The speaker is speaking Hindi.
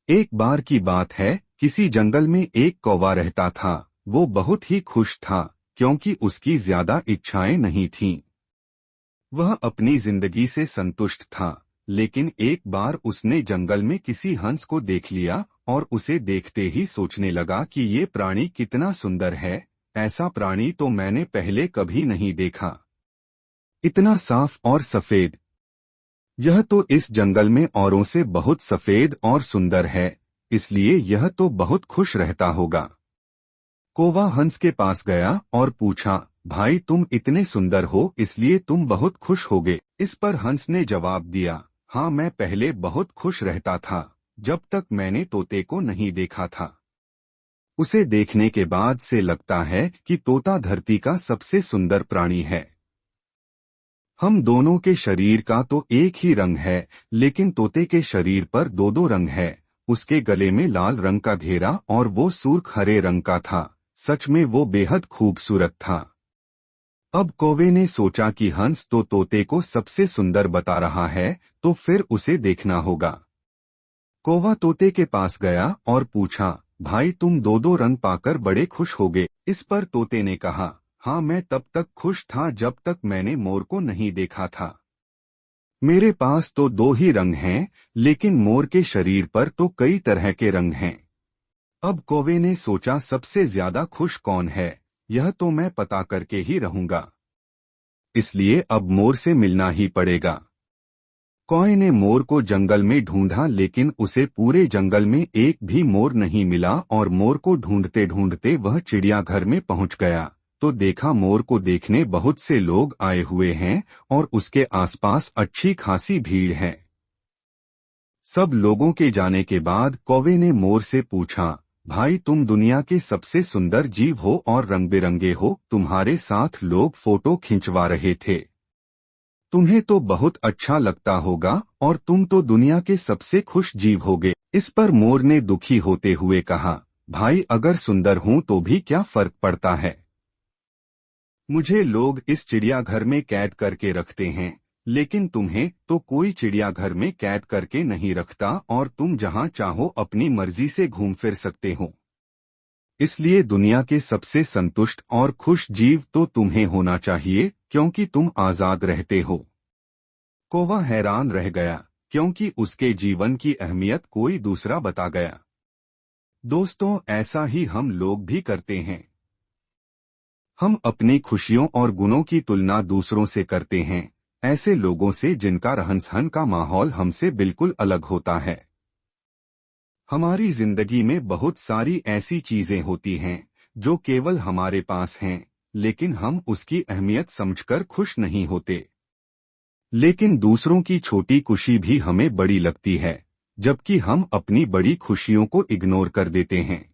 एक बार की बात है, किसी जंगल में एक कौवा रहता था। वो बहुत ही खुश था क्योंकि उसकी ज्यादा इच्छाएं नहीं थीं। वह अपनी जिंदगी से संतुष्ट था। लेकिन एक बार उसने जंगल में किसी हंस को देख लिया और उसे देखते ही सोचने लगा कि ये प्राणी कितना सुंदर है। ऐसा प्राणी तो मैंने पहले कभी नहीं देखा। इतना साफ और सफेद। यह तो इस जंगल में औरों से बहुत सफेद और सुंदर है, इसलिए यह तो बहुत खुश रहता होगा। कौवा हंस के पास गया और पूछा, भाई तुम इतने सुंदर हो इसलिए तुम बहुत खुश होगे। इस पर हंस ने जवाब दिया, हाँ मैं पहले बहुत खुश रहता था, जब तक मैंने तोते को नहीं देखा था। उसे देखने के बाद से लगता है कि तोता धरती का सबसे सुंदर प्राणी है। हम दोनों के शरीर का तो एक ही रंग है, लेकिन तोते के शरीर पर दो दो रंग है। उसके गले में लाल रंग का घेरा और वो सुर्ख हरे रंग का था। सच में वो बेहद खूबसूरत था। अब कौवे ने सोचा कि हंस तो तोते को सबसे सुंदर बता रहा है, तो फिर उसे देखना होगा। कौवा तोते के पास गया और पूछा, भाई तुम दो दो रंग पाकर बड़े खुश होगे। इस पर तोते ने कहा, हाँ मैं तब तक खुश था जब तक मैंने मोर को नहीं देखा था। मेरे पास तो दो ही रंग हैं, लेकिन मोर के शरीर पर तो कई तरह के रंग हैं। अब कौवे ने सोचा सबसे ज्यादा खुश कौन है, यह तो मैं पता करके ही रहूंगा। इसलिए अब मोर से मिलना ही पड़ेगा। कौवे ने मोर को जंगल में ढूंढा, लेकिन उसे पूरे जंगल में एक भी मोर नहीं मिला और मोर को ढूंढते ढूंढते वह चिड़ियाघर में पहुंच गया तो देखा मोर को देखने बहुत से लोग आए हुए हैं और उसके आसपास अच्छी खासी भीड़ है। सब लोगों के जाने के बाद कौवे ने मोर से पूछा, भाई तुम दुनिया के सबसे सुंदर जीव हो और रंग बिरंगे हो, तुम्हारे साथ लोग फोटो खिंचवा रहे थे। तुम्हें तो बहुत अच्छा लगता होगा और तुम तो दुनिया के सबसे खुश जीव होगे। इस पर मोर ने दुखी होते हुए कहा, भाई अगर सुंदर हूं तो भी क्या फर्क पड़ता है। मुझे लोग इस चिड़ियाघर में कैद करके रखते हैं, लेकिन तुम्हें तो कोई चिड़ियाघर में कैद करके नहीं रखता और तुम जहां चाहो अपनी मर्जी से घूम फिर सकते हो। इसलिए दुनिया के सबसे संतुष्ट और खुश जीव तो तुम्हें होना चाहिए, क्योंकि तुम आजाद रहते हो। कौवा हैरान रह गया, क्योंकि उसके जीवन की अहमियत कोई दूसरा बता गया। दोस्तों, ऐसा ही हम लोग भी करते हैं। हम अपनी खुशियों और गुणों की तुलना दूसरों से करते हैं, ऐसे लोगों से जिनका रहन सहन का माहौल हमसे बिल्कुल अलग होता है। हमारी जिंदगी में बहुत सारी ऐसी चीजें होती हैं जो केवल हमारे पास हैं, लेकिन हम उसकी अहमियत समझकर खुश नहीं होते। लेकिन दूसरों की छोटी खुशी भी हमें बड़ी लगती है, जबकि हम अपनी बड़ी खुशियों को इग्नोर कर देते हैं।